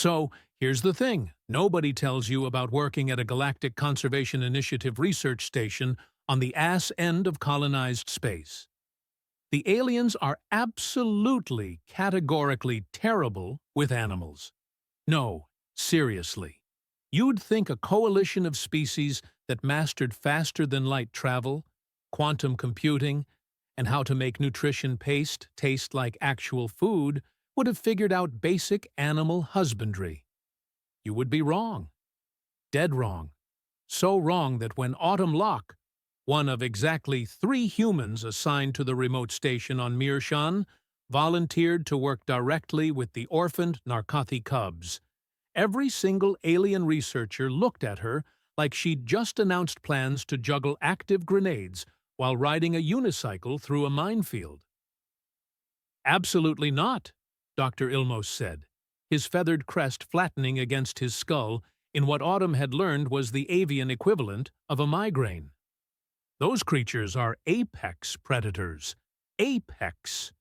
So, here's the thing. Nobody tells you about working at a Galactic Conservation Initiative research station on the ass end of colonized space. The aliens are absolutely, categorically terrible with animals. No, seriously. You'd think a coalition of species that mastered faster-than-light travel, quantum computing, and how to make nutrition paste taste like actual food would have figured out basic animal husbandry. You would be wrong. Dead wrong. So wrong that when Autumn Locke, one of exactly 3 humans assigned to the remote station on Meerschaun, volunteered to work directly with the orphaned Narcothi cubs, every single alien researcher looked at her like she'd just announced plans to juggle active grenades while riding a unicycle through a minefield. "Absolutely not," Dr. Ilmos said, his feathered crest flattening against his skull in what Autumn had learned was the avian equivalent of a migraine. "Those creatures are apex predators. Apex.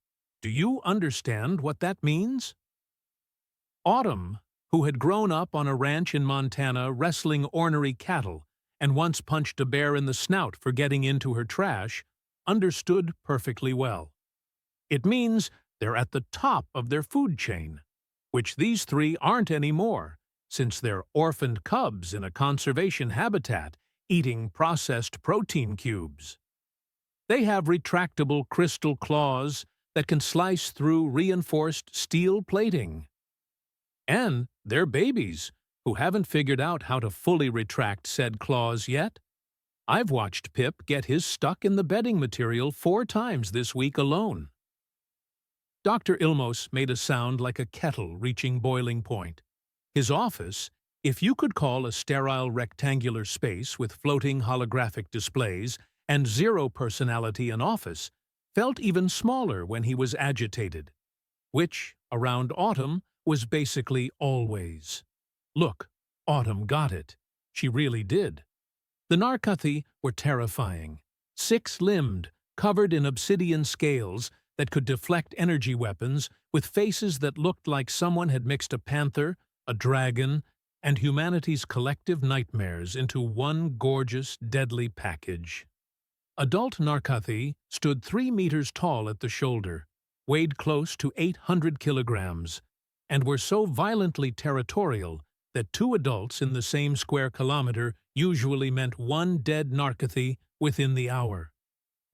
Do you understand what that means?" Autumn, who had grown up on a ranch in Montana wrestling ornery cattle and once punched a bear in the snout for getting into her trash, understood perfectly well. It means they're at the top of their food chain, which these 3 aren't anymore, since they're orphaned cubs in a conservation habitat eating processed protein cubes. They have retractable crystal claws that can slice through reinforced steel plating. And they're babies who haven't figured out how to fully retract said claws yet. I've watched Pip get his stuck in the bedding material 4 times this week alone. Dr. Ilmos made a sound like a kettle reaching boiling point. His office, if you could call a sterile rectangular space with floating holographic displays and 0 personality an office, felt even smaller when he was agitated, which, around Autumn, was basically always. Look, Autumn got it. She really did. The Narcothi were terrifying. 6-limbed, covered in obsidian scales that could deflect energy weapons, with faces that looked like someone had mixed a panther, a dragon, and humanity's collective nightmares into one gorgeous, deadly package. Adult Narcothi stood 3 meters tall at the shoulder, weighed close to 800 kilograms, and were so violently territorial that 2 adults in the same square kilometer usually meant 1 dead Narcothi within the hour.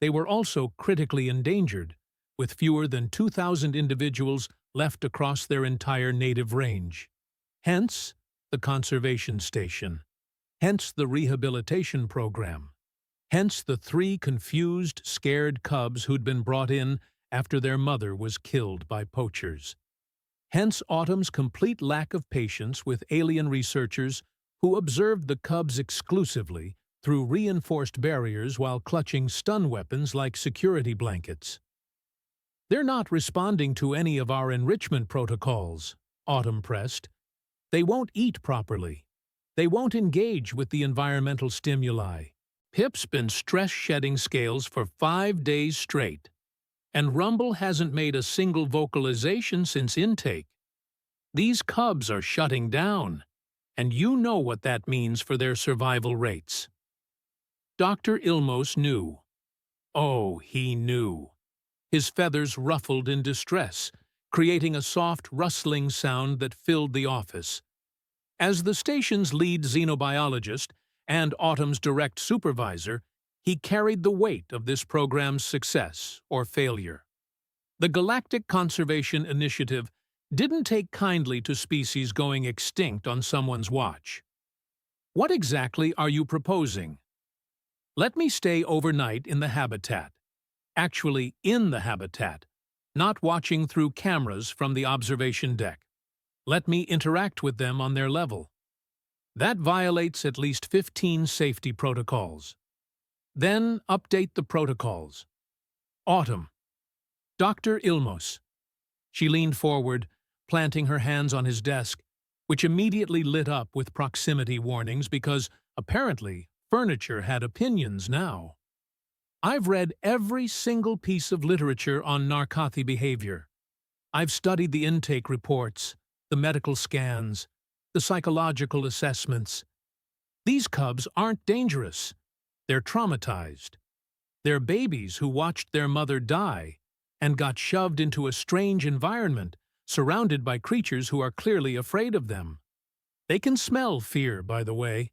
They were also critically endangered, with fewer than 2,000 individuals left across their entire native range. Hence, the conservation station. Hence the rehabilitation program. Hence the 3 confused, scared cubs who'd been brought in after their mother was killed by poachers. Hence Autumn's complete lack of patience with alien researchers who observed the cubs exclusively through reinforced barriers while clutching stun weapons like security blankets. "They're not responding to any of our enrichment protocols," Autumn pressed. "They won't eat properly. They won't engage with the environmental stimuli. Pip's been stress-shedding scales for 5 days straight, and Rumble hasn't made a single vocalization since intake. These cubs are shutting down, and you know what that means for their survival rates." Dr. Ilmos knew. Oh, he knew. His feathers ruffled in distress, creating a soft, rustling sound that filled the office. As the station's lead xenobiologist and Autumn's direct supervisor, he carried the weight of this program's success or failure. The Galactic Conservation Initiative didn't take kindly to species going extinct on someone's watch. "What exactly are you proposing?" "Let me stay overnight in the habitat. Actually, in the habitat, not watching through cameras from the observation deck. Let me interact with them on their level. That violates at least 15 safety protocols. Then update the protocols." "Autumn." "Dr. Ilmos." She leaned forward, planting her hands on his desk, which immediately lit up with proximity warnings because, apparently, furniture had opinions now. "I've read every single piece of literature on Narcothi behavior. I've studied the intake reports. the medical scans, the psychological assessments. These cubs aren't dangerous. They're traumatized. They're babies who watched their mother die and got shoved into a strange environment, surrounded by creatures who are clearly afraid of them. They can smell fear, by the way.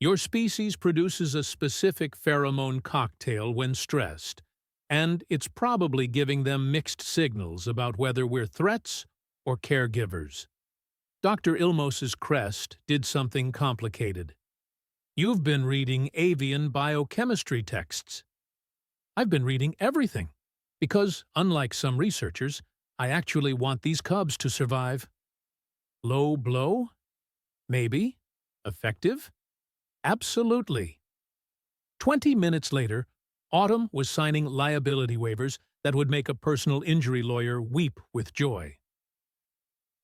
Your species produces a specific pheromone cocktail when stressed, and it's probably giving them mixed signals about whether we're threats or caregivers. Dr. Ilmos's crest did something complicated. You've been reading avian biochemistry texts. I've been reading everything, because, unlike some researchers, I actually want these cubs to survive. Low blow? Maybe. Effective? Absolutely. 20 minutes later, Autumn was signing liability waivers that would make a personal injury lawyer weep with joy.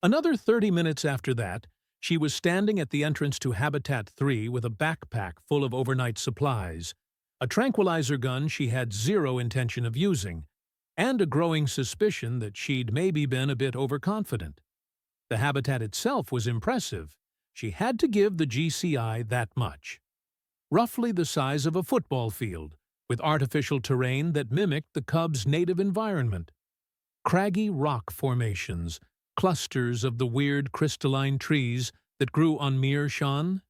Another 30 minutes after that, she was standing at the entrance to Habitat 3 with a backpack full of overnight supplies, a tranquilizer gun she had zero intention of using, and a growing suspicion that she'd maybe been a bit overconfident. The habitat itself was impressive. She had to give the GCI that much. Roughly the size of a football field, with artificial terrain that mimicked the cub's native environment. Craggy rock formations, clusters of the weird crystalline trees that grew on Meerschaum,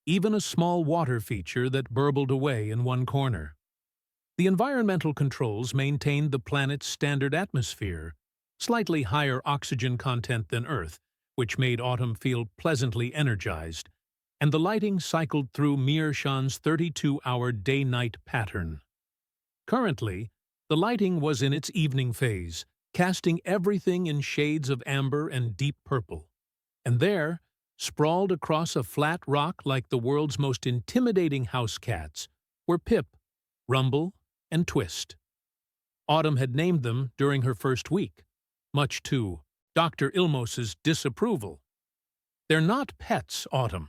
even a small water feature that burbled away in one corner. The environmental controls maintained the planet's standard atmosphere, slightly higher oxygen content than Earth, which made Autumn feel pleasantly energized, and the lighting cycled through Meerschaum's 32-hour day-night pattern. Currently, the lighting was in its evening phase, casting everything in shades of amber and deep purple. And there, sprawled across a flat rock like the world's most intimidating house cats, were Pip, Rumble, and Twist. Autumn had named them during her first week, much to Dr. Ilmos's disapproval. They're not pets, Autumn.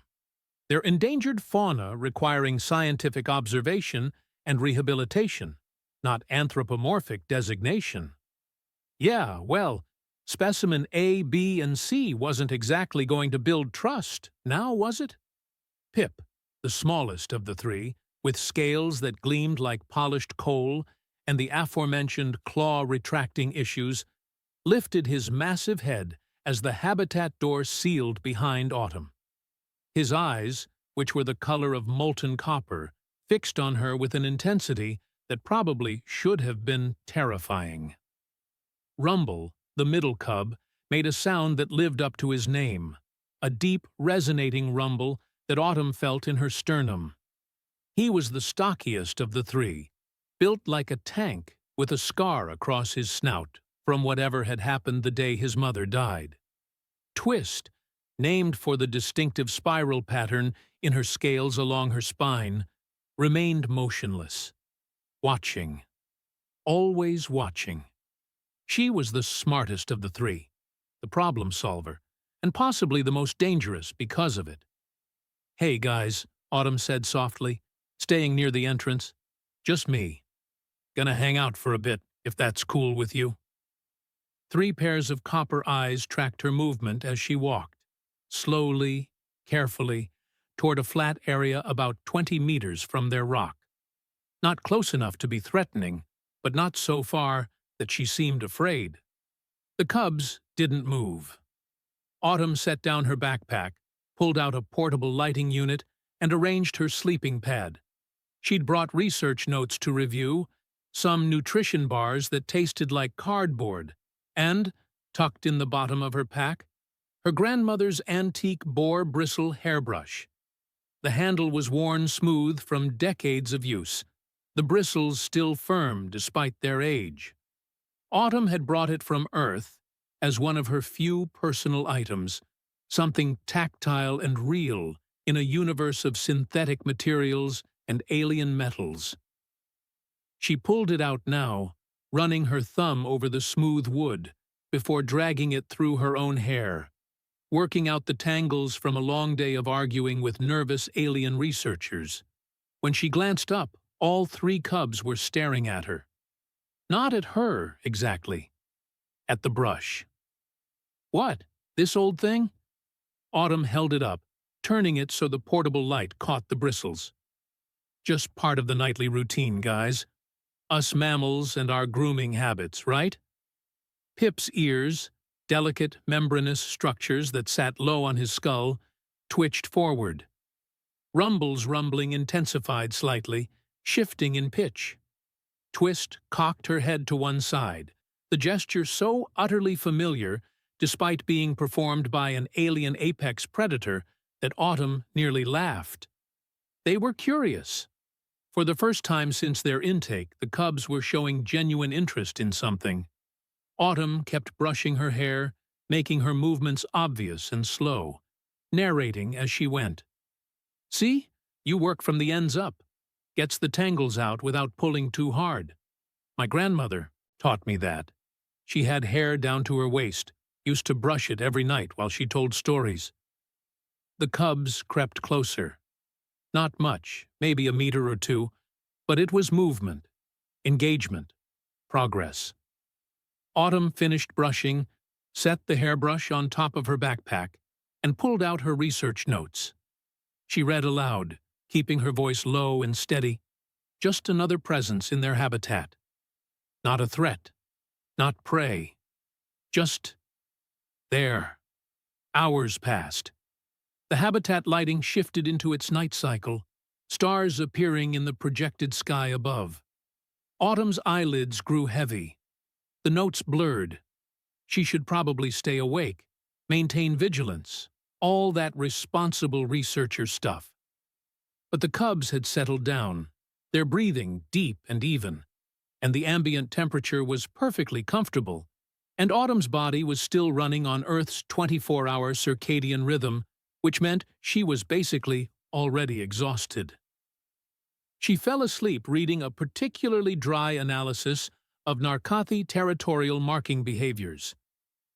They're endangered fauna requiring scientific observation and rehabilitation, not anthropomorphic designation. Yeah, well, specimen A, B, and C wasn't exactly going to build trust, now was it? Pip, the smallest of the three, with scales that gleamed like polished coal and the aforementioned claw-retracting issues, lifted his massive head as the habitat door sealed behind Autumn. His eyes, which were the color of molten copper, fixed on her with an intensity that probably should have been terrifying. Rumble, the middle cub, made a sound that lived up to his name, a deep, resonating rumble that Autumn felt in her sternum. He was the stockiest of the three, built like a tank with a scar across his snout from whatever had happened the day his mother died. Twist, named for the distinctive spiral pattern in her scales along her spine, remained motionless, watching, always watching. She was the smartest of the three, the problem solver, and possibly the most dangerous because of it. "Hey, guys," Autumn said softly, staying near the entrance. "Just me. Gonna hang out for a bit, if that's cool with you." 3 pairs of copper eyes tracked her movement as she walked, slowly, carefully, toward a flat area about 20 meters from their rock. Not close enough to be threatening, but not so far that she seemed afraid. The cubs didn't move. Autumn set down her backpack, pulled out a portable lighting unit, and arranged her sleeping pad. She'd brought research notes to review, some nutrition bars that tasted like cardboard, and, tucked in the bottom of her pack, her grandmother's antique boar bristle hairbrush. The handle was worn smooth from decades of use, the bristles still firm despite their age. Autumn had brought it from Earth as one of her few personal items, something tactile and real in a universe of synthetic materials and alien metals. She pulled it out now, running her thumb over the smooth wood before dragging it through her own hair, working out the tangles from a long day of arguing with nervous alien researchers. When she glanced up, all 3 cubs were staring at her. Not at her, exactly. At the brush. "What?" This old thing? Autumn held it up, turning it so the portable light caught the bristles. Just part of the nightly routine, guys. Us mammals and our grooming habits, right? Pip's ears, delicate membranous structures that sat low on his skull, twitched forward. Rumble's rumbling intensified slightly, shifting in pitch. Twist cocked her head to one side, the gesture so utterly familiar, despite being performed by an alien apex predator, that Autumn nearly laughed. They were curious. For the first time since their intake, the cubs were showing genuine interest in something. Autumn kept brushing her hair, making her movements obvious and slow, narrating as she went. "See? You work from the ends up. Gets the tangles out without pulling too hard. My grandmother taught me that. She had hair down to her waist, used to brush it every night while she told stories." The cubs crept closer. Not much, maybe a meter or two, but it was movement, engagement, progress. Autumn finished brushing, set the hairbrush on top of her backpack, and pulled out her research notes. She read aloud, keeping her voice low and steady, just another presence in their habitat. Not a threat, not prey, just there. Hours passed. The habitat lighting shifted into its night cycle, stars appearing in the projected sky above. Autumn's eyelids grew heavy. The notes blurred. She should probably stay awake, maintain vigilance, all that responsible researcher stuff. But the cubs had settled down, their breathing deep and even, and the ambient temperature was perfectly comfortable, and Autumn's body was still running on Earth's 24-hour circadian rhythm, which meant she was basically already exhausted. She fell asleep reading a particularly dry analysis of Narcothi territorial marking behaviors,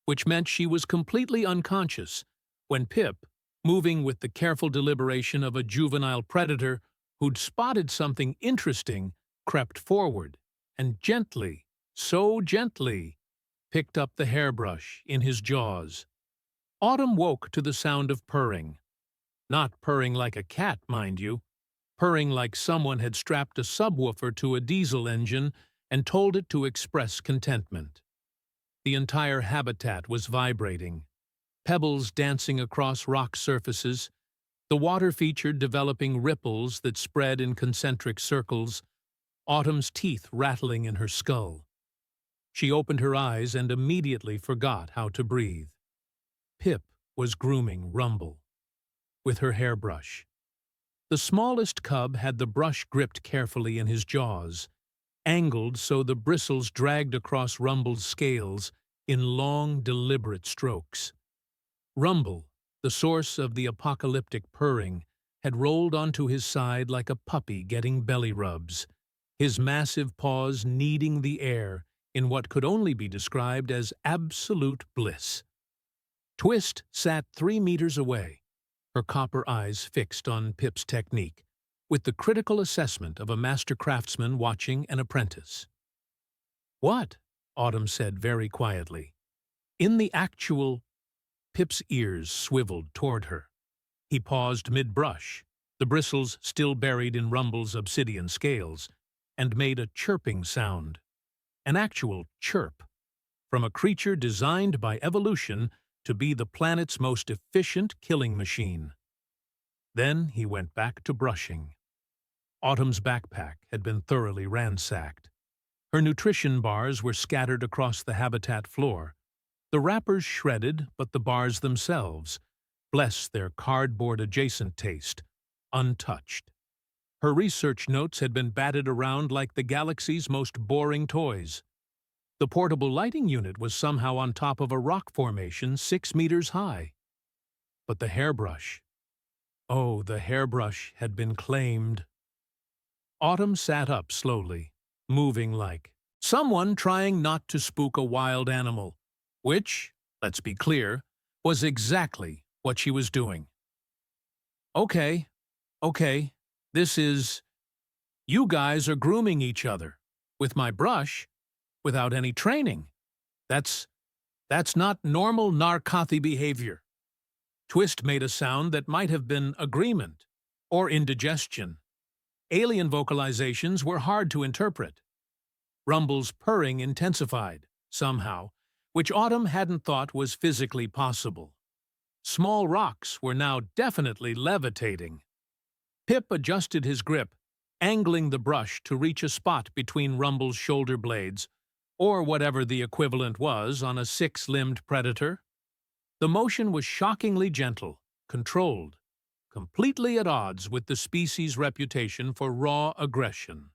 which meant she was completely unconscious when Pip, moving with the careful deliberation of a juvenile predator who'd spotted something interesting, crept forward and gently, so gently, picked up the hairbrush in his jaws. Autumn woke to the sound of purring. Not purring like a cat, mind you. Purring like someone had strapped a subwoofer to a diesel engine and told it to express contentment. The entire habitat was vibrating. Pebbles dancing across rock surfaces, the water feature developing ripples that spread in concentric circles, Autumn's teeth rattling in her skull. She opened her eyes and immediately forgot how to breathe. Pip was grooming Rumble with her hairbrush. The smallest cub had the brush gripped carefully in his jaws, angled so the bristles dragged across Rumble's scales in long, deliberate strokes. Rumble, the source of the apocalyptic purring, had rolled onto his side like a puppy getting belly rubs, his massive paws kneading the air in what could only be described as absolute bliss. Twist sat 3 meters away, her copper eyes fixed on Pip's technique, with the critical assessment of a master craftsman watching an apprentice. "What?" Autumn said very quietly. In the actual, Pip's ears swiveled toward her. He paused mid-brush, the bristles still buried in Rumble's obsidian scales, and made a chirping sound. An actual chirp, from a creature designed by evolution to be the planet's most efficient killing machine. Then he went back to brushing. Autumn's backpack had been thoroughly ransacked. Her nutrition bars were scattered across the habitat floor, the wrappers shredded, but the bars themselves, bless their cardboard-adjacent taste, untouched. Her research notes had been batted around like the galaxy's most boring toys. The portable lighting unit was somehow on top of a rock formation 6 meters high. But the hairbrush, oh, the hairbrush had been claimed. Autumn sat up slowly, moving like someone trying not to spook a wild animal, which, let's be clear, was exactly what she was doing. Okay, this is... You guys are grooming each other, with my brush, without any training. That's That's not normal Narcothi behavior. Twist made a sound that might have been agreement or indigestion. Alien vocalizations were hard to interpret. Rumble's purring intensified, somehow, which Autumn hadn't thought was physically possible. Small rocks were now definitely levitating. Pip adjusted his grip, angling the brush to reach a spot between Rumble's shoulder blades, or whatever the equivalent was on a six-limbed predator. The motion was shockingly gentle, controlled, completely at odds with the species' reputation for raw aggression.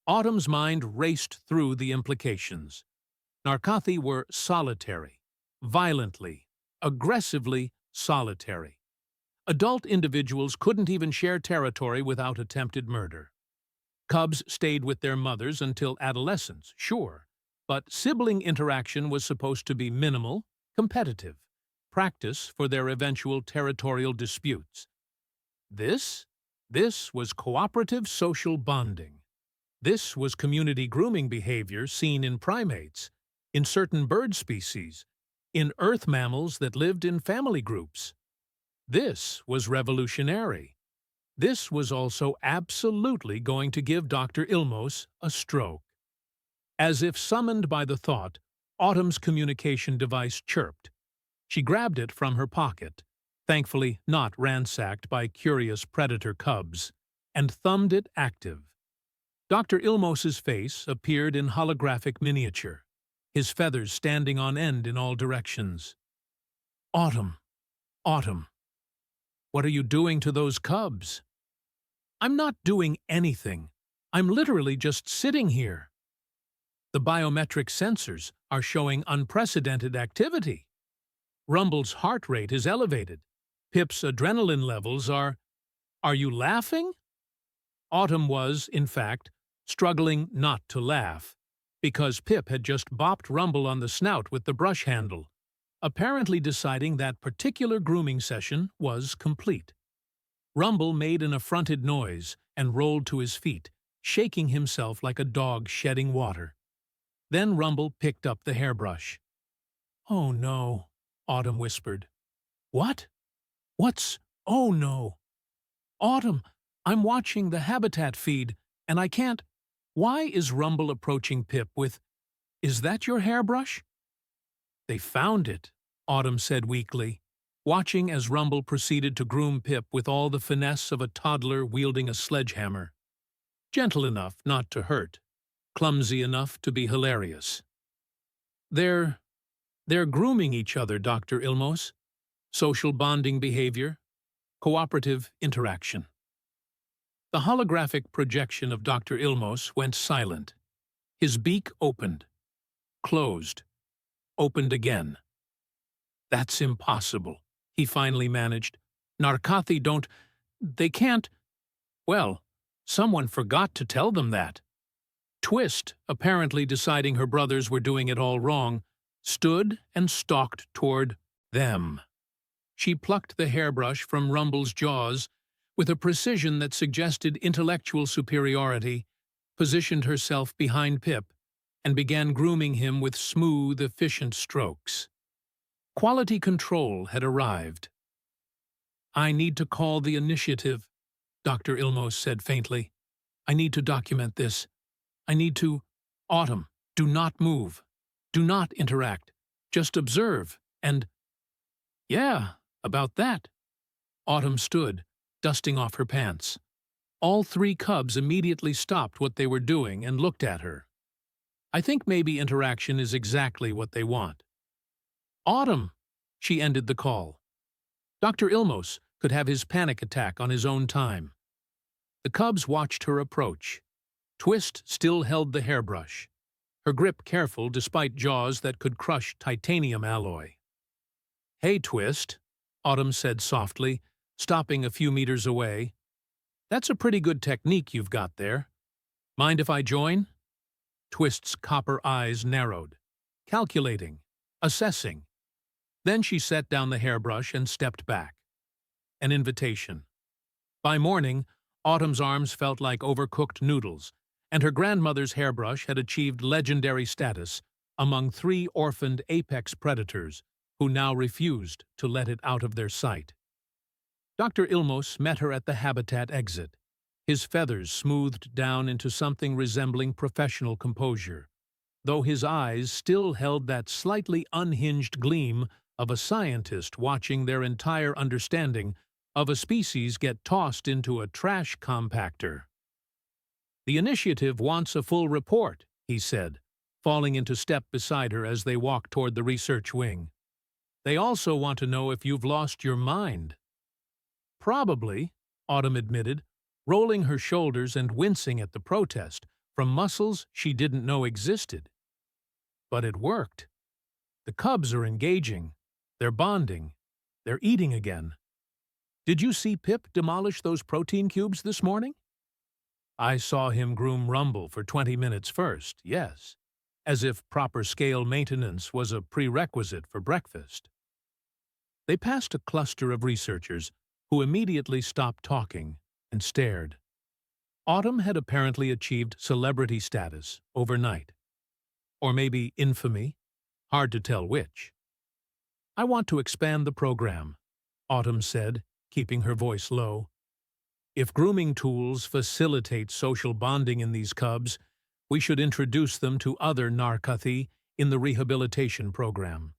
Autumn's mind raced through the implications. Narcothi were solitary, violently, aggressively solitary. Adult individuals couldn't even share territory without attempted murder. Cubs stayed with their mothers until adolescence, sure, but sibling interaction was supposed to be minimal, competitive, practice for their eventual territorial disputes. This was cooperative social bonding. This was community grooming behavior seen in primates, in certain bird species, in earth mammals that lived in family groups. This was revolutionary. This was also absolutely going to give Dr. Ilmos a stroke. As if summoned by the thought, Autumn's communication device chirped. She grabbed it from her pocket, thankfully not ransacked by curious predator cubs, and thumbed it active. Dr. Ilmos's face appeared in holographic miniature, his feathers standing on end in all directions. Autumn, Autumn, what are you doing to those cubs? I'm not doing anything. I'm literally just sitting here. The biometric sensors are showing unprecedented activity. Rumble's heart rate is elevated. Pip's adrenaline levels are... Are you laughing? Autumn was, in fact, struggling not to laugh, because Pip had just bopped Rumble on the snout with the brush handle, apparently deciding that particular grooming session was complete. Rumble made an affronted noise and rolled to his feet, shaking himself like a dog shedding water. Then Rumble picked up the hairbrush. "Oh no," Autumn whispered. "What? Oh no? Autumn, I'm watching the habitat feed, and I can't... Why is Rumble approaching Pip with, 'Is that your hairbrush?'" "They found it," Autumn said weakly, watching as Rumble proceeded to groom Pip with all the finesse of a toddler wielding a sledgehammer. Gentle enough not to hurt, clumsy enough to be hilarious. They're grooming each other, Dr. Ilmos. Social bonding behavior, cooperative interaction. The holographic projection of Dr. Ilmos went silent. His beak opened, closed, opened again. "That's impossible," he finally managed. "Narcothi don't... They can't... Well, someone forgot to tell them that." Twist, apparently deciding her brothers were doing it all wrong, stood and stalked toward them. She plucked the hairbrush from Rumble's jaws with a precision that suggested intellectual superiority, positioned herself behind Pip, and began grooming him with smooth, efficient strokes. Quality control had arrived. "I need to call the initiative," Dr. Ilmos said faintly. "I need to document this. I need to... Autumn, do not move. Do not interact. Just observe, and..." "Yeah, about that." Autumn stood, dusting off her pants. All three cubs immediately stopped what they were doing and looked at her. I think maybe interaction is exactly what they want. "Autumn," she ended the call. Dr. Ilmos could have his panic attack on his own time. The cubs watched her approach. Twist still held the hairbrush, her grip careful despite jaws that could crush titanium alloy. "Hey, Twist," Autumn said softly, stopping a few meters away. "That's a pretty good technique you've got there. Mind if I join?" Twist's copper eyes narrowed, calculating, assessing. Then she set down the hairbrush and stepped back. An invitation. By morning, Autumn's arms felt like overcooked noodles, and her grandmother's hairbrush had achieved legendary status, among 3 orphaned apex predators who now refused to let it out of their sight. Dr. Ilmos met her at the habitat exit, his feathers smoothed down into something resembling professional composure, though his eyes still held that slightly unhinged gleam of a scientist watching their entire understanding of a species get tossed into a trash compactor. "The initiative wants a full report," he said, falling into step beside her as they walked toward the research wing. "They also want to know if you've lost your mind." "Probably," Autumn admitted, rolling her shoulders and wincing at the protest from muscles she didn't know existed. "But it worked. The cubs are engaging. They're bonding. They're eating again. Did you see Pip demolish those protein cubes this morning?" "I saw him groom Rumble for 20 minutes first, yes, as if proper scale maintenance was a prerequisite for breakfast." They passed a cluster of researchers who immediately stopped talking and stared. Autumn had apparently achieved celebrity status overnight. Or maybe infamy, hard to tell which. "I want to expand the program," Autumn said, keeping her voice low. "If grooming tools facilitate social bonding in these cubs, we should introduce them to other narcothi in the rehabilitation program.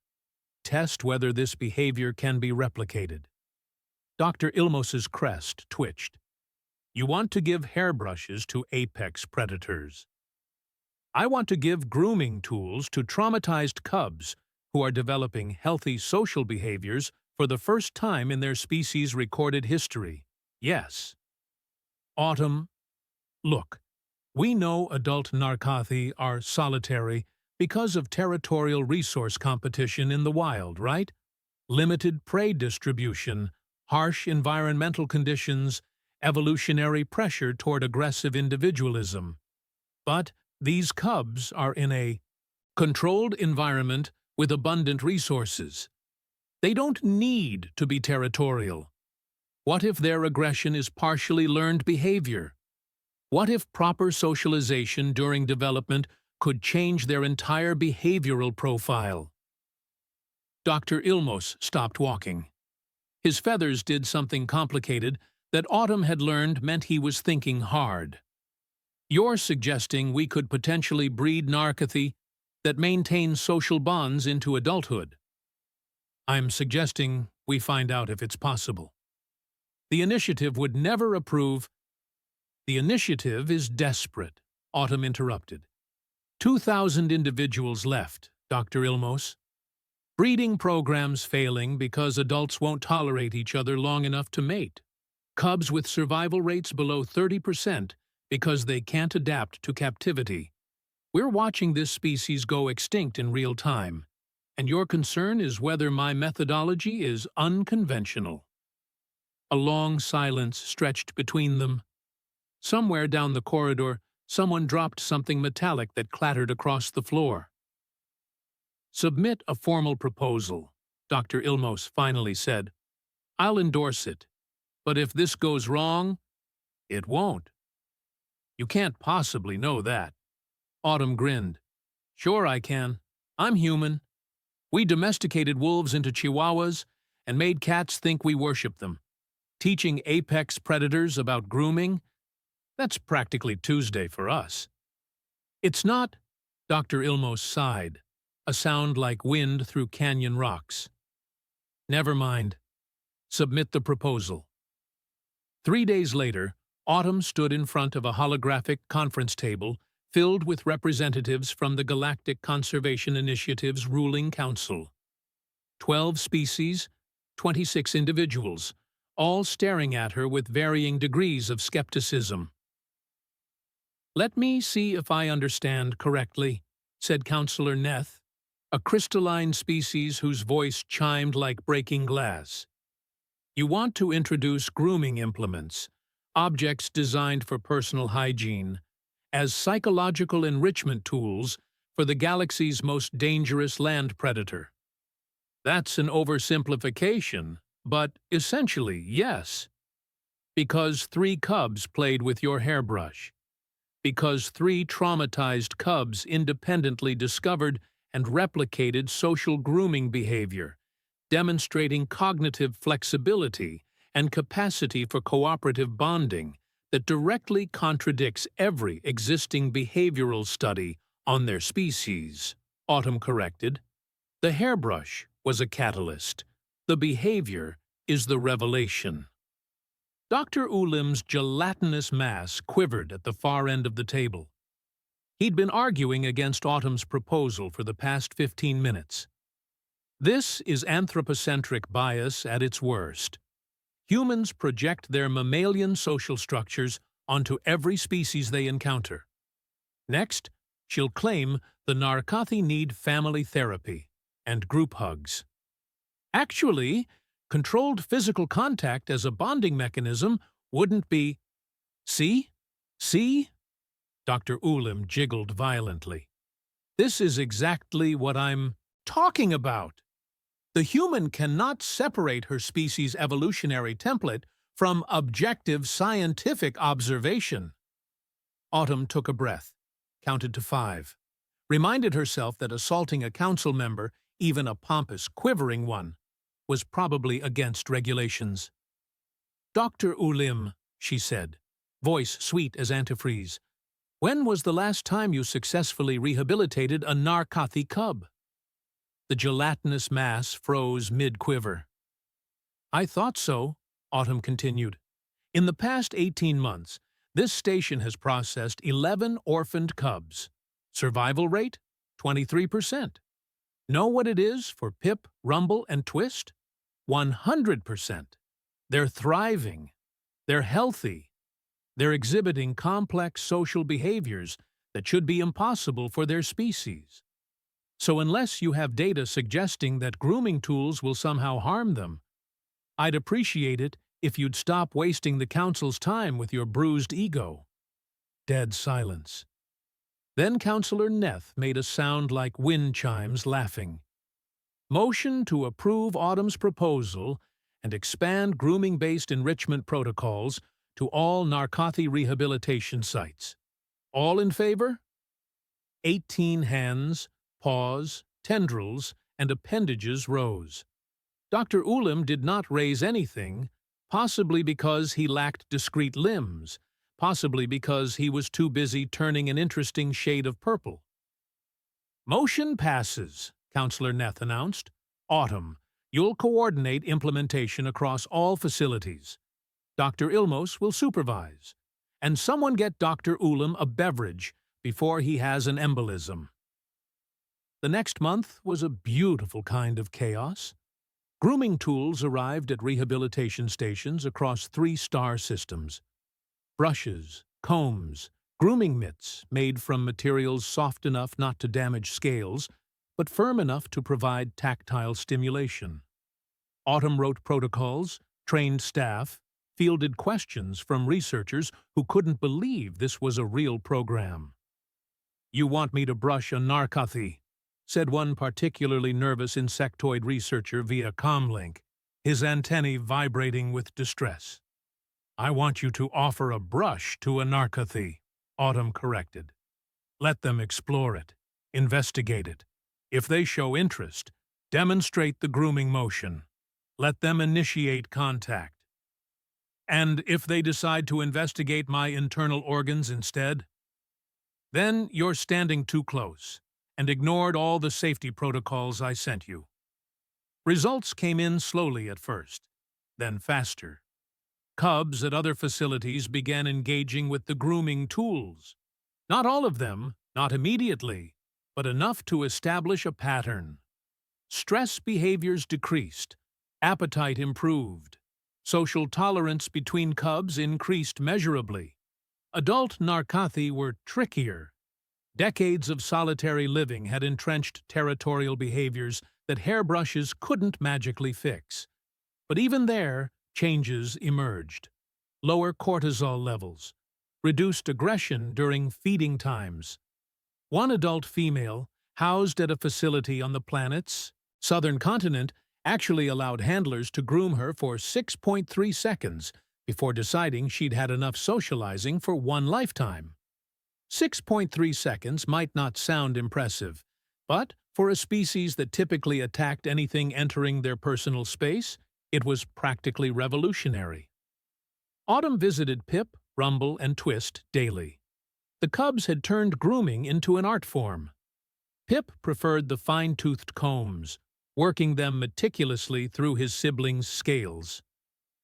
Test whether this behavior can be replicated." Dr. Ilmos's crest twitched. "You want to give hairbrushes to apex predators. I want to give grooming tools to traumatized cubs who are developing healthy social behaviors for the first time in their species' recorded history. Yes." "Autumn, look, we know adult narcothi are solitary because of territorial resource competition in the wild, right? Limited prey distribution, harsh environmental conditions, evolutionary pressure toward aggressive individualism. But these cubs are in a controlled environment with abundant resources. They don't need to be territorial. What if their aggression is partially learned behavior? What if proper socialization during development could change their entire behavioral profile?" Dr. Ilmos stopped walking. His feathers did something complicated that Autumn had learned meant he was thinking hard. "You're suggesting we could potentially breed narcothi that maintain social bonds into adulthood." "I'm suggesting we find out if it's possible. The initiative would never approve—" "The initiative is desperate," Autumn interrupted. 2,000 individuals left, Dr. Ilmos. Breeding programs failing because adults won't tolerate each other long enough to mate. Cubs with survival rates below 30% because they can't adapt to captivity. We're watching this species go extinct in real time, and your concern is whether my methodology is unconventional." A long silence stretched between them. Somewhere down the corridor, someone dropped something metallic that clattered across the floor. "Submit a formal proposal," Dr. Ilmos finally said. "I'll endorse it, but if this goes wrong, it won't." "You can't possibly know that." Autumn grinned. "Sure I can. I'm human. We domesticated wolves into chihuahuas and made cats think we worship them. Teaching apex predators about grooming? That's practically Tuesday for us." "It's not," Dr. Ilmos sighed, a sound like wind through canyon rocks. "Never mind. Submit the proposal." 3 days later, Autumn stood in front of a holographic conference table filled with representatives from the Galactic Conservation Initiative's ruling council. 12 species, 26 individuals, all staring at her with varying degrees of skepticism. "Let me see if I understand correctly," said Counselor Neth, a crystalline species whose voice chimed like breaking glass. "You want to introduce grooming implements, objects designed for personal hygiene, as psychological enrichment tools for the galaxy's most dangerous land predator." "That's an oversimplification, but essentially, yes. Because 3 cubs played with your hairbrush. Because 3 traumatized cubs independently discovered and replicated social grooming behavior, demonstrating cognitive flexibility and capacity for cooperative bonding that directly contradicts every existing behavioral study on their species. Autumn corrected. The hairbrush was a catalyst. The behavior is the revelation. Dr. Ulim's gelatinous mass quivered at the far end of the table. He'd been arguing against Autumn's proposal for the past 15 minutes. This is anthropocentric bias at its worst. Humans project their mammalian social structures onto every species they encounter. Next, she'll claim the Narkathi need family therapy and group hugs. Actually, controlled physical contact as a bonding mechanism wouldn't be... See? See? Dr. Ulim jiggled violently. This is exactly what I'm talking about. The human cannot separate her species' evolutionary template from objective scientific observation. Autumn took a breath, counted to 5, reminded herself that assaulting a council member, even a pompous, quivering one, was probably against regulations. Dr. Ulim, she said, voice sweet as antifreeze, when was the last time you successfully rehabilitated a Narkathi cub? The gelatinous mass froze mid-quiver. I thought so, Autumn continued. In the past 18 months, this station has processed 11 orphaned cubs. Survival rate, 23%. Know what it is for Pip, Rumble, and Twist? 100%. They're thriving. They're healthy. They're exhibiting complex social behaviors that should be impossible for their species. So unless you have data suggesting that grooming tools will somehow harm them, I'd appreciate it if you'd stop wasting the council's time with your bruised ego. Dead silence. Then Councillor Neth made a sound like wind chimes, laughing. Motion to approve Autumn's proposal and expand grooming-based enrichment protocols to all Narkathi rehabilitation sites. All in favor? 18 hands, paws, tendrils, and appendages rose. Dr. Ulim did not raise anything, possibly because he lacked discrete limbs, possibly because he was too busy turning an interesting shade of purple. Motion passes, Councillor Neth announced. Autumn, you'll coordinate implementation across all facilities. Dr. Ilmos will supervise. And someone get Dr. Ulim a beverage before he has an embolism. The next month was a beautiful kind of chaos. Grooming tools arrived at rehabilitation stations across 3 star systems. Brushes, combs, grooming mitts made from materials soft enough not to damage scales, but firm enough to provide tactile stimulation. Autumn wrote protocols, trained staff, fielded questions from researchers who couldn't believe this was a real program. "You want me to brush a Narkathi," said one particularly nervous insectoid researcher via comlink, his antennae vibrating with distress. "I want you to offer a brush to a Narkathi," Autumn corrected. "Let them explore it, investigate it. If they show interest, demonstrate the grooming motion. Let them initiate contact. And if they decide to investigate my internal organs instead, then you're standing too close and ignored all the safety protocols I sent you." Results came in slowly at first, then faster. Cubs at other facilities began engaging with the grooming tools. Not all of them, not immediately, but enough to establish a pattern. Stress behaviors decreased, appetite improved, social tolerance between cubs increased measurably. Adult Narkathi were trickier. Decades of solitary living had entrenched territorial behaviors that hairbrushes couldn't magically fix. But even there, changes emerged. Lower cortisol levels, reduced aggression during feeding times. One adult female, housed at a facility on the planet's southern continent, actually allowed handlers to groom her for 6.3 seconds before deciding she'd had enough socializing for one lifetime. 6.3 seconds might not sound impressive, but For a species that typically attacked anything entering their personal space, it was practically revolutionary. Autumn visited Pip, Rumble, and Twist daily. The cubs had turned grooming into an art form. Pip preferred the fine-toothed combs, working them meticulously through his siblings' scales.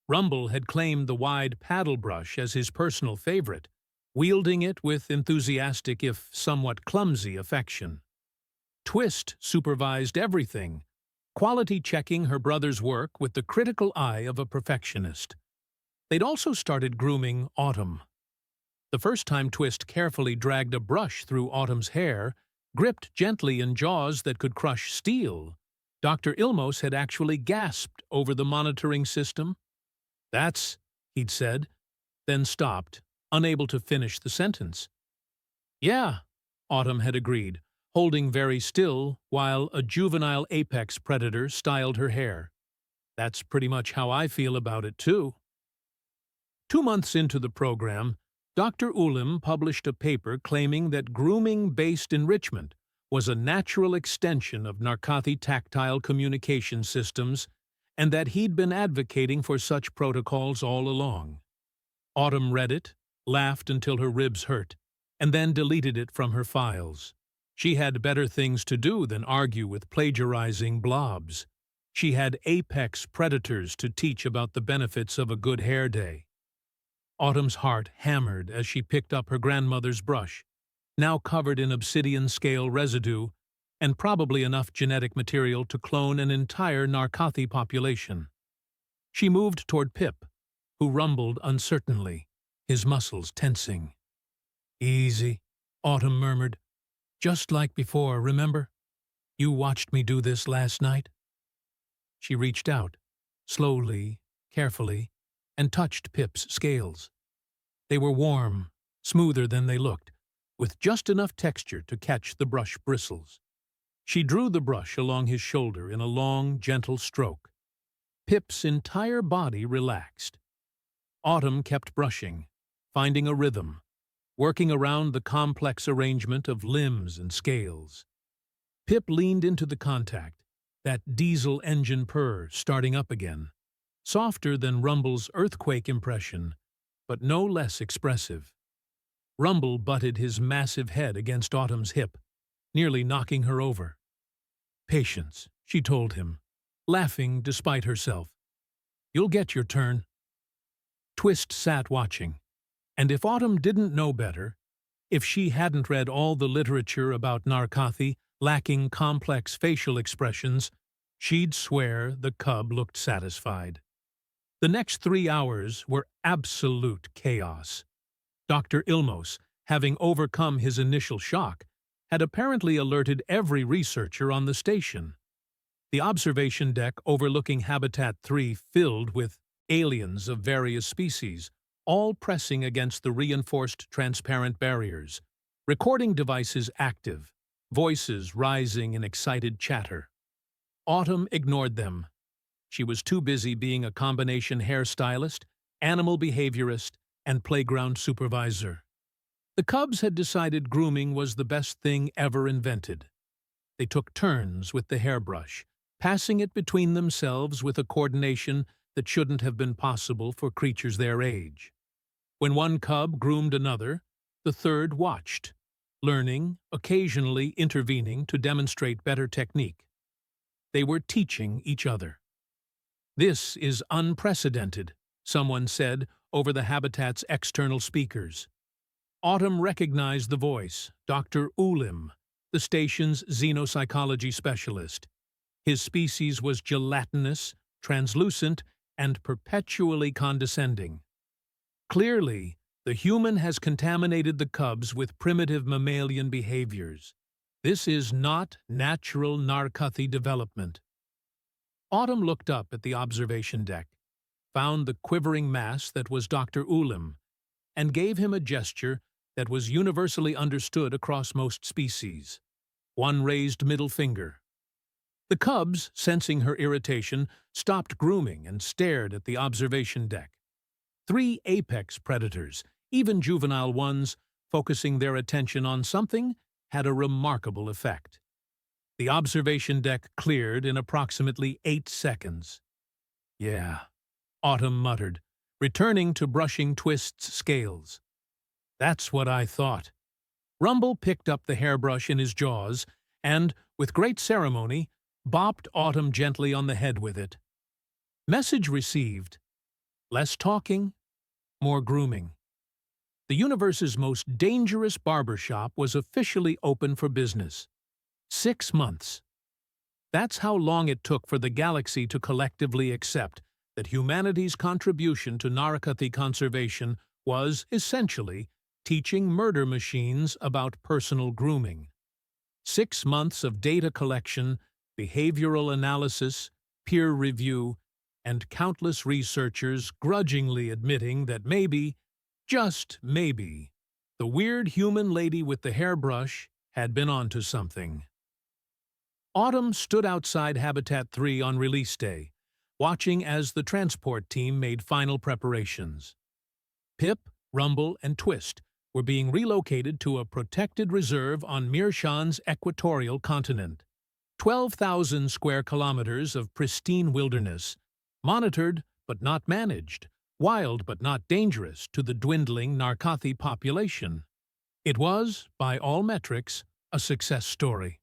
Rumble had claimed the wide paddle brush as his personal favorite, wielding it with enthusiastic if somewhat clumsy affection. Twist supervised everything, quality-checking her brother's work with the critical eye of a perfectionist. They'd also started grooming Autumn. The first time Twist carefully dragged a brush through Autumn's hair, gripped gently in jaws that could crush steel, Dr. Ilmos had actually gasped over the monitoring system. "That's," he'd said, then stopped, unable to finish the sentence. "Yeah," Autumn had agreed, holding very still while a juvenile apex predator styled her hair. "That's pretty much how I feel about it, too." 2 months into the program, Dr. Ulim published a paper claiming that grooming-based enrichment was a natural extension of Narkathi tactile communication systems and that he'd been advocating for such protocols all along. Autumn read it, laughed until her ribs hurt, and then deleted it from her files. She had better things to do than argue with plagiarizing blobs. She had apex predators to teach about the benefits of a good hair day. Autumn's heart hammered as she picked up her grandmother's brush, now covered in obsidian-scale residue and probably enough genetic material to clone an entire Narkathi population. She moved toward Pip, who rumbled uncertainly, his muscles tensing. "Easy," Autumn murmured. "Just like before, remember? You watched me do this last night." She reached out, slowly, carefully, and touched Pip's scales. They were warm, smoother than they looked, with just enough texture to catch the brush bristles. She drew the brush along his shoulder in a long, gentle stroke. Pip's entire body relaxed. Autumn kept brushing, finding a rhythm, working around the complex arrangement of limbs and scales. Pip leaned into the contact, that diesel engine purr starting up again, softer than Rumble's earthquake impression, but no less expressive. Rumble butted his massive head against Autumn's hip, nearly knocking her over. "Patience," she told him, laughing despite herself. "You'll get your turn." Twist sat watching, and if Autumn didn't know better, if she hadn't read all the literature about Narkathi lacking complex facial expressions, she'd swear the cub looked satisfied. The next 3 hours were absolute chaos. Dr. Ilmos, having overcome his initial shock, had apparently alerted every researcher on the station. The observation deck overlooking Habitat 3 filled with aliens of various species, all pressing against the reinforced transparent barriers, recording devices active, voices rising in excited chatter. Autumn ignored them. She was too busy being a combination hairstylist, animal behaviorist, and playground supervisor. The cubs had decided grooming was the best thing ever invented. They took turns with the hairbrush, passing it between themselves with a coordination that shouldn't have been possible for creatures their age. When one cub groomed another, the third watched, learning, occasionally intervening to demonstrate better technique. They were teaching each other. "This is unprecedented," someone said over the habitat's external speakers. Autumn recognized the voice, Dr. Ulim, the station's xenopsychology specialist. His species was gelatinous, translucent, and perpetually condescending. "Clearly, the human has contaminated the cubs with primitive mammalian behaviors. This is not natural Narkathi development." Autumn looked up at the observation deck, found the quivering mass that was Dr. Ulim, and gave him a gesture that was universally understood across most species. One raised middle finger. The cubs, sensing her irritation, stopped grooming and stared at the observation deck. 3 apex predators, even juvenile ones, focusing their attention on something, had a remarkable effect. The observation deck cleared in approximately 8 seconds. Yeah, Autumn muttered, returning to brushing Twist's scales. That's what I thought. Rumble picked up the hairbrush in his jaws and, with great ceremony, bopped Autumn gently on the head with it. Message received. Less talking, more grooming. The universe's most dangerous barbershop was officially open for business. 6 months. That's how long it took for the galaxy to collectively accept that humanity's contribution to Narcothi conservation was, essentially, teaching murder machines about personal grooming. 6 months of data collection, behavioral analysis, peer review, and countless researchers grudgingly admitting that maybe, just maybe, the weird human lady with the hairbrush had been onto something. Autumn stood outside Habitat 3 on release day, watching as the transport team made final preparations. Pip, Rumble, and Twist were being relocated to a protected reserve on Meerschaum's equatorial continent. 12,000 square kilometers of pristine wilderness, monitored but not managed, wild but not dangerous to the dwindling Narcothi population. It was, by all metrics, a success story.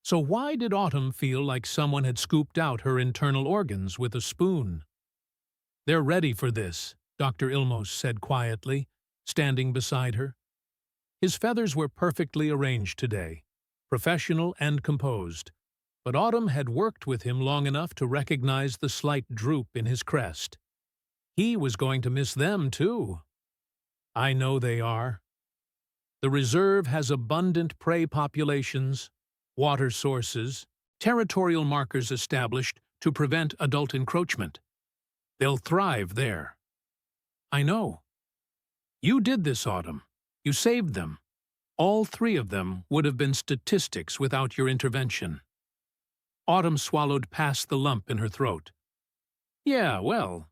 So why did Autumn feel like someone had scooped out her internal organs with a spoon? "They're ready for this," Dr. Ilmos said quietly, standing beside her. His feathers were perfectly arranged today, professional and composed, but Autumn had worked with him long enough to recognize the slight droop in his crest. He was going to miss them, too. "I know they are. The reserve has abundant prey populations, water sources, territorial markers established to prevent adult encroachment. They'll thrive there." "I know. You did this, Autumn. You saved them. All 3 of them would have been statistics without your intervention." Autumn swallowed past the lump in her throat. "Yeah, well,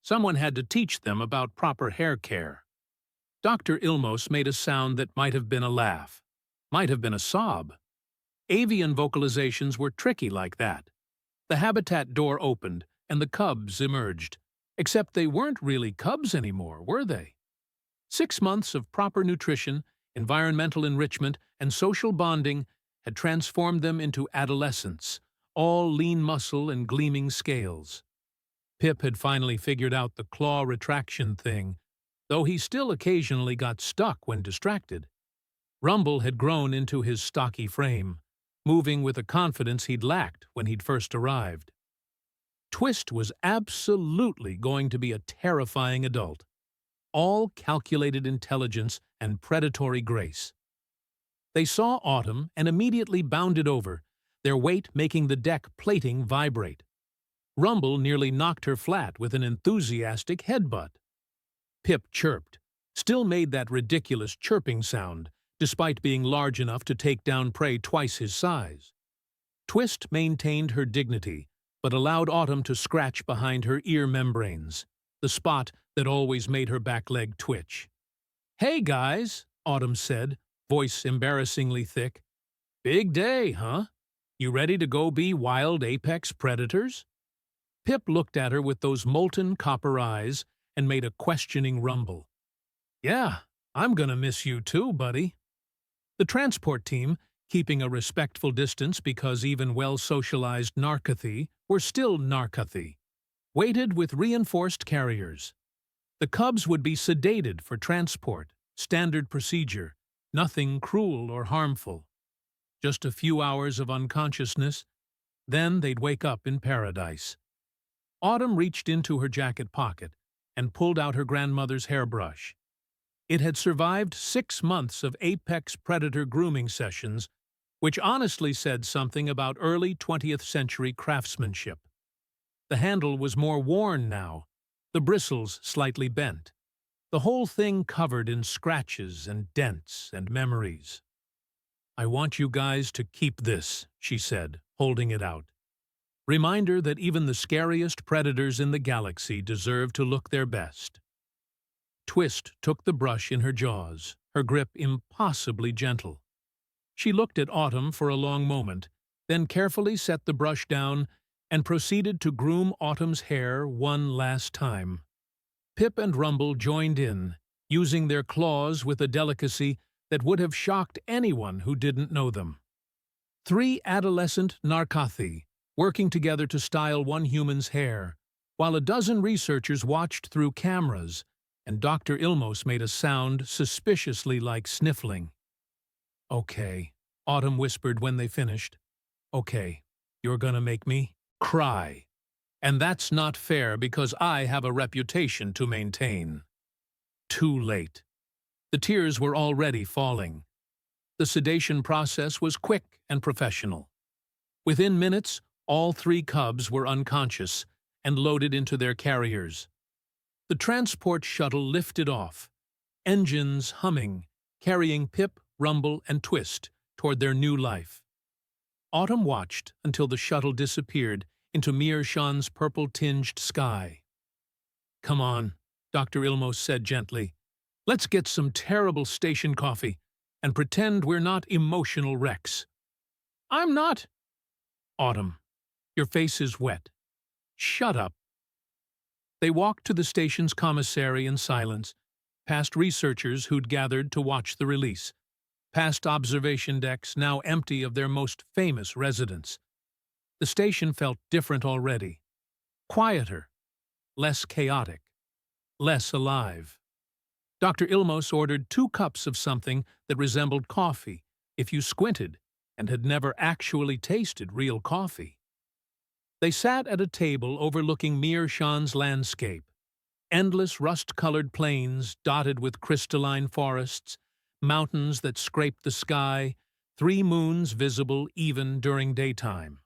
someone had to teach them about proper hair care." Dr. Ilmos made a sound that might have been a laugh, might have been a sob. Avian vocalizations were tricky like that. The habitat door opened, and the cubs emerged. Except they weren't really cubs anymore, were they? 6 months of proper nutrition, environmental enrichment, and social bonding had transformed them into adolescents, all lean muscle and gleaming scales. Pip had finally figured out the claw retraction thing, though he still occasionally got stuck when distracted. Rumble had grown into his stocky frame, moving with a confidence he'd lacked when he'd first arrived. Twist was absolutely going to be a terrifying adult, all calculated intelligence and predatory grace. They saw Autumn and immediately bounded over, their weight making the deck plating vibrate. Rumble nearly knocked her flat with an enthusiastic headbutt. Pip chirped, still made that ridiculous chirping sound, despite being large enough to take down prey twice his size. Twist maintained her dignity, but allowed Autumn to scratch behind her ear membranes, the spot that always made her back leg twitch. "Hey, guys," Autumn said, voice embarrassingly thick. "Big day, huh? You ready to go be wild apex predators?" Pip looked at her with those molten copper eyes and made a questioning rumble. "Yeah, I'm gonna miss you too, buddy." The transport team, keeping a respectful distance because even well-socialized Narcothi were still Narcothi, waited with reinforced carriers. The cubs would be sedated for transport, standard procedure, nothing cruel or harmful. Just a few hours of unconsciousness, then they'd wake up in paradise. Autumn reached into her jacket pocket and pulled out her grandmother's hairbrush. It had survived 6 months of apex predator grooming sessions, which honestly said something about early 20th century craftsmanship. The handle was more worn now, the bristles slightly bent, the whole thing covered in scratches and dents and memories. "I want you guys to keep this," she said, holding it out. Reminder that even the scariest predators in the galaxy deserve to look their best. Twist took the brush in her jaws, her grip impossibly gentle. She looked at Autumn for a long moment, then carefully set the brush down and proceeded to groom Autumn's hair one last time. Pip and Rumble joined in, using their claws with a delicacy that would have shocked anyone who didn't know them. 3 adolescent narcothi, working together to style one human's hair, while a dozen researchers watched through cameras, and Dr. Ilmos made a sound suspiciously like sniffling. "Okay," Autumn whispered when they finished. "Okay, you're gonna make me cry. And that's not fair because I have a reputation to maintain." Too late. The tears were already falling. The sedation process was quick and professional. Within minutes, all 3 cubs were unconscious and loaded into their carriers. The transport shuttle lifted off, engines humming, carrying Pip, Rumble, and Twist toward their new life. Autumn watched until the shuttle disappeared into Meerschaum's purple-tinged sky. "Come on," Dr. Ilmos said gently. "Let's get some terrible station coffee and pretend we're not emotional wrecks." "I'm not." "Autumn, your face is wet. Shut up." They walked to the station's commissary in silence, past researchers who'd gathered to watch the release, past observation decks now empty of their most famous residents. The station felt different already. Quieter, less chaotic, less alive. Dr. Ilmos ordered 2 cups of something that resembled coffee, if you squinted, and had never actually tasted real coffee. They sat at a table overlooking Meerschaum's landscape, endless rust-colored plains dotted with crystalline forests, mountains that scraped the sky, 3 moons visible even during daytime.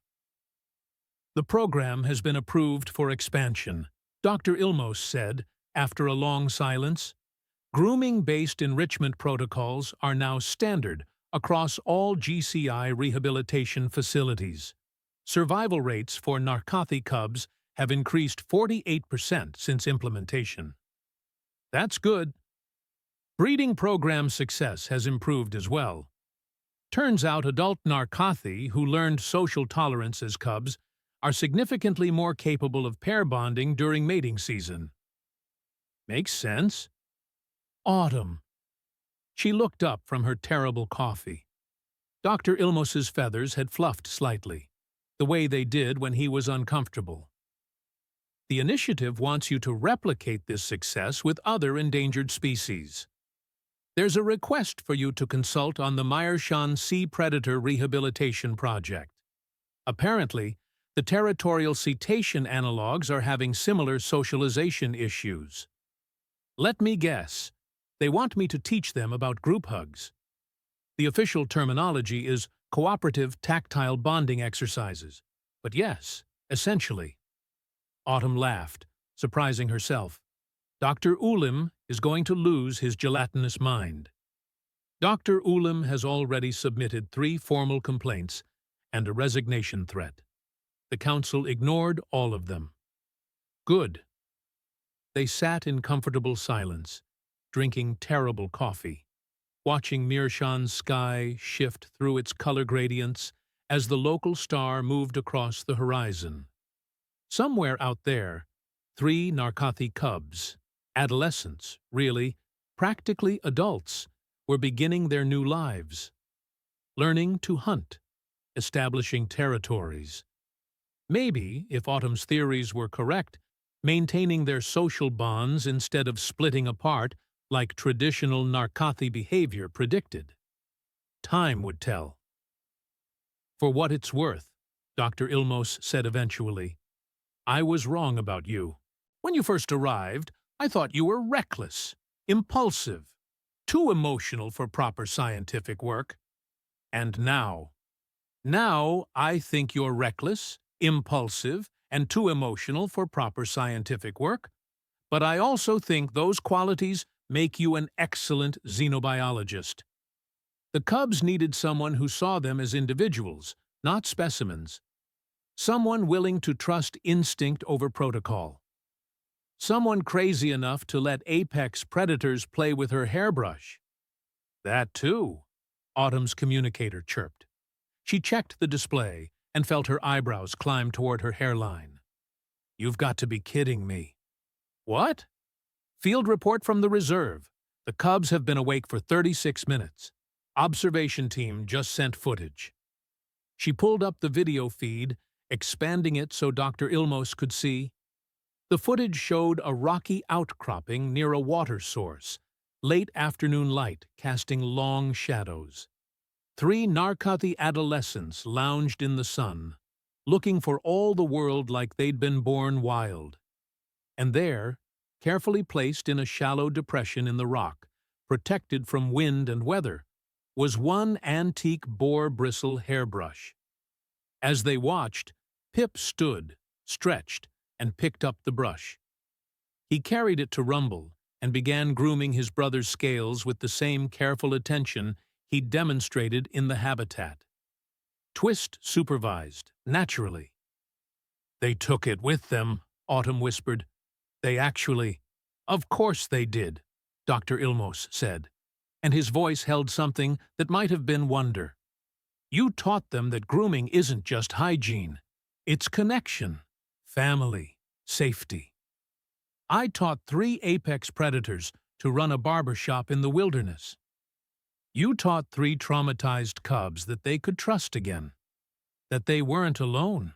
"The program has been approved for expansion," Dr. Ilmos said, after a long silence. "Grooming-based enrichment protocols are now standard across all GCI rehabilitation facilities. Survival rates for narcothi cubs have increased 48% since implementation." "That's good." "Breeding program success has improved as well. Turns out adult narcothi who learned social tolerance as cubs are significantly more capable of pair bonding during mating season." "Makes sense." "Autumn." She looked up from her terrible coffee. Dr. Ilmos's feathers had fluffed slightly, the way they did when he was uncomfortable. "The initiative wants you to replicate this success with other endangered species. There's a request for you to consult on the Meerschaum Sea Predator Rehabilitation Project. Apparently, the territorial cetacean analogs are having similar socialization issues. Let me guess, they want me to teach them about group hugs. The official terminology is cooperative tactile bonding exercises, but yes, essentially." Autumn laughed, surprising herself. Dr. Ulim is going to lose his gelatinous mind. Dr. Ulim has already submitted 3 formal complaints and a resignation threat. The council ignored all of them. Good. They sat in comfortable silence, drinking terrible coffee, watching Meerschaum's sky shift through its color gradients as the local star moved across the horizon. Somewhere out there, 3 narcothi cubs, adolescents, really, practically adults, were beginning their new lives. Learning to hunt, establishing territories. Maybe, if Autumn's theories were correct, maintaining their social bonds instead of splitting apart like traditional narcothi behavior predicted. Time would tell. "For what it's worth," Dr. Ilmos said eventually, "I was wrong about you. When you first arrived, I thought you were reckless, impulsive, too emotional for proper scientific work. And now I think you're reckless, impulsive, and too emotional for proper scientific work, but I also think those qualities make you an excellent xenobiologist. The cubs needed someone who saw them as individuals, not specimens. Someone willing to trust instinct over protocol. Someone crazy enough to let apex predators play with her hairbrush." "That too," Autumn's communicator chirped. She checked the display and felt her eyebrows climb toward her hairline. "You've got to be kidding me." "What?" "Field report from the reserve. The cubs have been awake for 36 minutes. Observation team just sent footage." She pulled up the video feed, expanding it so Dr. Ilmos could see. The footage showed a rocky outcropping near a water source, late afternoon light casting long shadows. 3 Narcothi adolescents lounged in the sun, looking for all the world like they'd been born wild. And there, carefully placed in a shallow depression in the rock, protected from wind and weather, was one antique boar bristle hairbrush. As they watched, Pip stood, stretched, and picked up the brush. He carried it to Rumble and began grooming his brother's scales with the same careful attention he'd demonstrated in the habitat. Twist supervised, naturally. "They took it with them," Autumn whispered. "They actually—" "Of course they did," Dr. Ilmos said, and his voice held something that might have been wonder. "You taught them that grooming isn't just hygiene. It's connection, family, safety. I taught 3 apex predators to run a barbershop in the wilderness. You taught 3 traumatized cubs that they could trust again, that they weren't alone."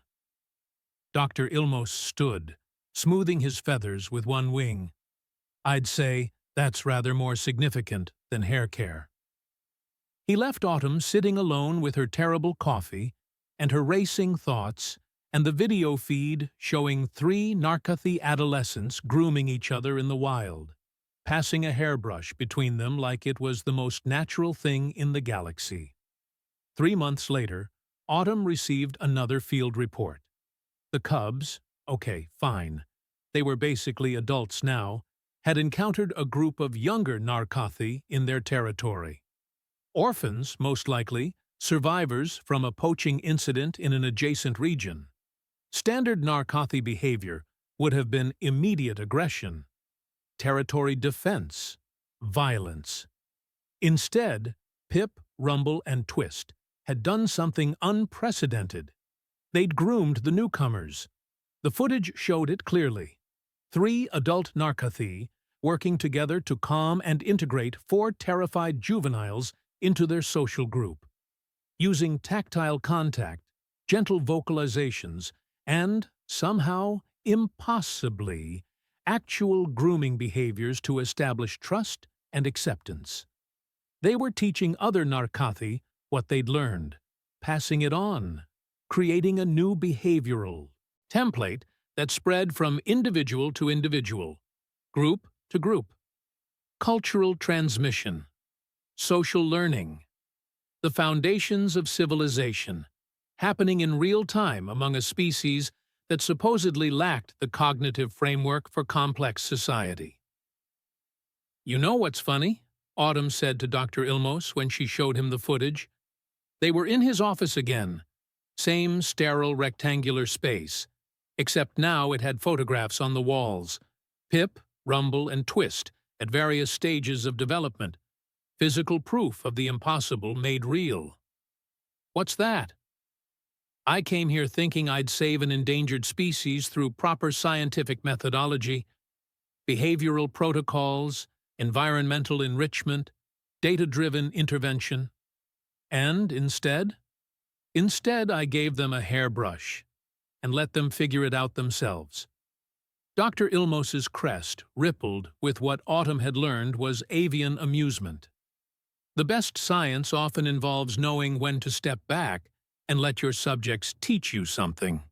Dr. Ilmos stood, smoothing his feathers with one wing. "I'd say that's rather more significant than hair care." He left Autumn sitting alone with her terrible coffee and her racing thoughts and the video feed showing 3 Narcothi adolescents grooming each other in the wild, passing a hairbrush between them like it was the most natural thing in the galaxy. 3 months later, Autumn received another field report. The cubs, okay, fine, they were basically adults now, had encountered a group of younger Narcothi in their territory. Orphans, most likely, survivors from a poaching incident in an adjacent region. Standard Narcothi behavior would have been immediate aggression, territory defense, violence. Instead, Pip, Rumble, and Twist had done something unprecedented. They'd groomed the newcomers. The footage showed it clearly. 3 adult Narcothi working together to calm and integrate 4 terrified juveniles into their social group. Using tactile contact, gentle vocalizations, and, somehow, impossibly, actual grooming behaviors to establish trust and acceptance. They were teaching other Narcothi what they'd learned, passing it on, creating a new behavioral template that spread from individual to individual, group to group. Cultural transmission, social learning, the foundations of civilization, happening in real time among a species that supposedly lacked the cognitive framework for complex society. "You know what's funny?" Autumn said to Dr. Ilmos when she showed him the footage. They were in his office again, same sterile rectangular space, except now it had photographs on the walls, Pip, Rumble, and Twist at various stages of development, physical proof of the impossible made real. "What's that?" "I came here thinking I'd save an endangered species through proper scientific methodology, behavioral protocols, environmental enrichment, data-driven intervention. And instead I gave them a hairbrush and let them figure it out themselves." Dr. Ilmos's crest rippled with what Autumn had learned was avian amusement. The best science often involves knowing when to step back and let your subjects teach you something.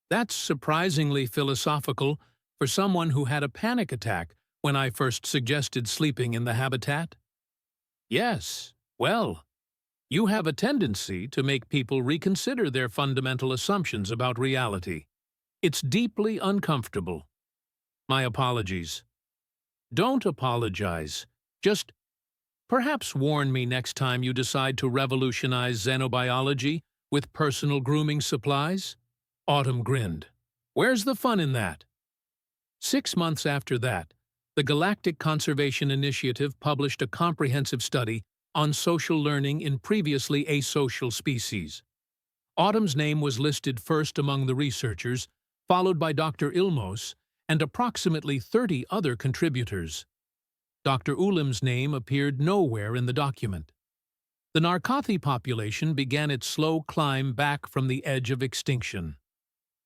That's surprisingly philosophical for someone who had a panic attack when I first suggested sleeping in the habitat. Yes, well, you have a tendency to make people reconsider their fundamental assumptions about reality. It's deeply uncomfortable. My apologies. Don't apologize. Just perhaps warn me next time you decide to revolutionize xenobiology with personal grooming supplies? Autumn grinned. Where's the fun in that? 6 months after that, the Galactic Conservation Initiative published a comprehensive study on social learning in previously asocial species. Autumn's name was listed first among the researchers, followed by Dr. Ilmos and approximately 30 other contributors. Dr. Ulim's name appeared nowhere in the document. The Narcothi population began its slow climb back from the edge of extinction.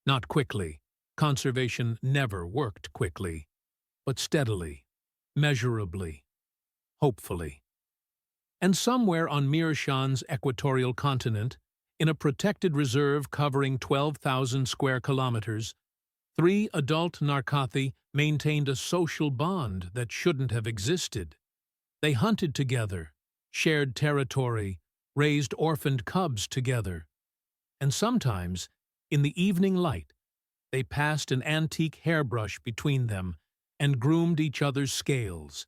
Not quickly. Conservation never worked quickly, but steadily, measurably, hopefully. And somewhere on Mirshan's equatorial continent, in a protected reserve covering 12,000 square kilometers, 3 adult Narcothi maintained a social bond that shouldn't have existed. They hunted together, shared territory, raised orphaned cubs together. And sometimes, in the evening light, they passed an antique hairbrush between them and groomed each other's scales,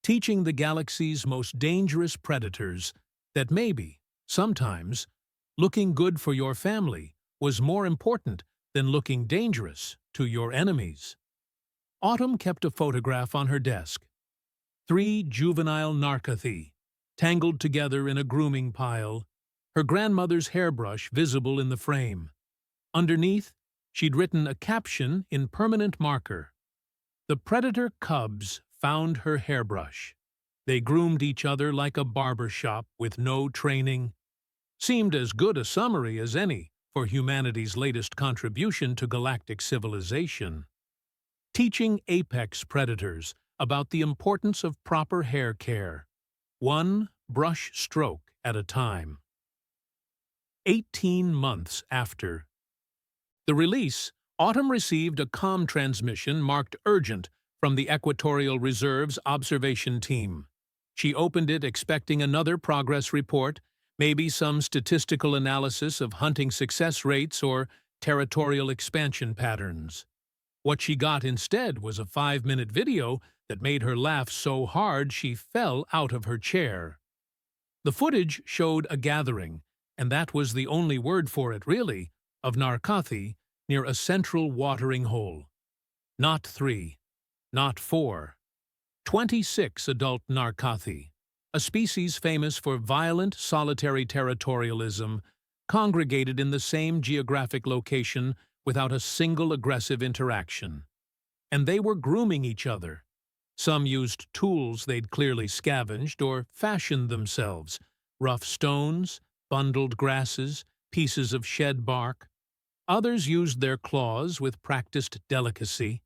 teaching the galaxy's most dangerous predators that maybe, sometimes, looking good for your family was more important than looking dangerous to your enemies. Autumn kept a photograph on her desk. 3 juvenile Narcothi, tangled together in a grooming pile, her grandmother's hairbrush visible in the frame. Underneath, she'd written a caption in permanent marker. The predator cubs found her hairbrush. They groomed each other like a barbershop with no training. Seemed as good a summary as any for humanity's latest contribution to galactic civilization. Teaching apex predators about the importance of proper hair care, one brush stroke at a time. 18 months after the release, Autumn received a comm transmission marked urgent from the Equatorial Reserve's observation team. She opened it expecting another progress report, maybe some statistical analysis of hunting success rates or territorial expansion patterns. What she got instead was a 5-minute video that made her laugh so hard she fell out of her chair. The footage showed a gathering, and that was the only word for it really, of Narcothi near a central watering hole. Not 3, not 4, 26 adult Narcothi, a species famous for violent solitary territorialism, congregated in the same geographic location without a single aggressive interaction. And they were grooming each other. Some used tools they'd clearly scavenged or fashioned themselves, rough stones, bundled grasses, pieces of shed bark. Others used their claws with practiced delicacy.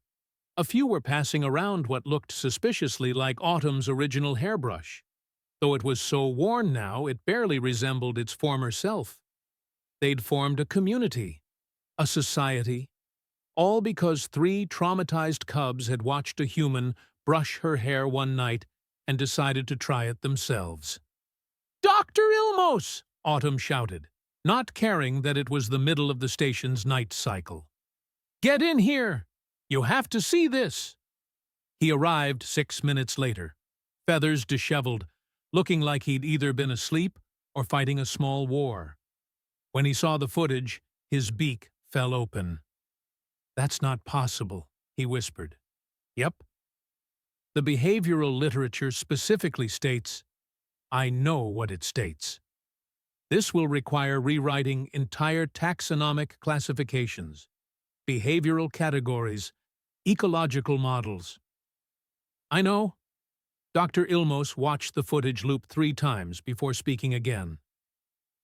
A few were passing around what looked suspiciously like Autumn's original hairbrush, though it was so worn now it barely resembled its former self. They'd formed a community, a society, all because 3 traumatized cubs had watched a human brush her hair one night and decided to try it themselves. "Dr. Ilmos!" Autumn shouted, not caring that it was the middle of the station's night cycle. "Get in here! You have to see this!" He arrived 6 minutes later, feathers disheveled, looking like he'd either been asleep or fighting a small war. When he saw the footage, his beak fell open. "That's not possible," he whispered. "Yep." The behavioral literature specifically states, "I know what it states." This will require rewriting entire taxonomic classifications, behavioral categories, ecological models. "I know." Dr. Ilmos watched the footage loop 3 times before speaking again.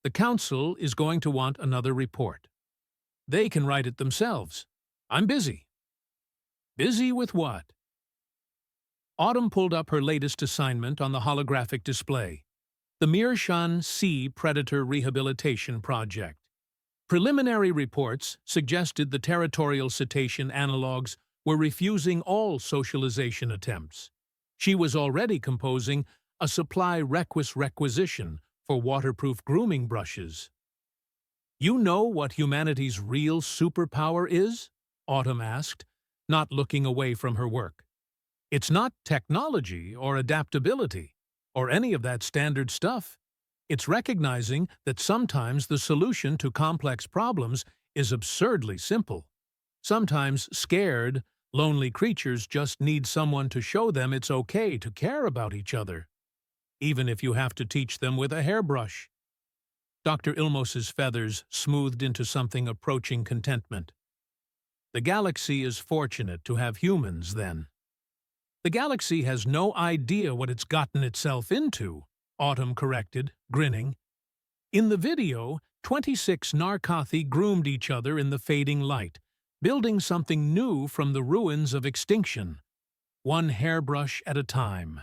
"The council is going to want another report. They can write it themselves. I'm busy." "Busy with what?" Autumn pulled up her latest assignment on the holographic display. The Mirshan Sea Predator Rehabilitation Project. Preliminary reports suggested the territorial cetacean analogues were refusing all socialization attempts. She was already composing a supply requisition for waterproof grooming brushes. "You know what humanity's real superpower is?" Autumn asked, not looking away from her work. "It's not technology or adaptability, or any of that standard stuff. It's recognizing that sometimes the solution to complex problems is absurdly simple. Sometimes scared, lonely creatures just need someone to show them it's okay to care about each other." even if you have to teach them with a hairbrush. Dr. Ilmos's feathers smoothed into something approaching contentment. The galaxy is fortunate to have humans, then. The galaxy has no idea what it's gotten itself into, Autumn corrected, grinning. In the video, 26 Narcothi groomed each other in the fading light, building something new from the ruins of extinction, one hairbrush at a time.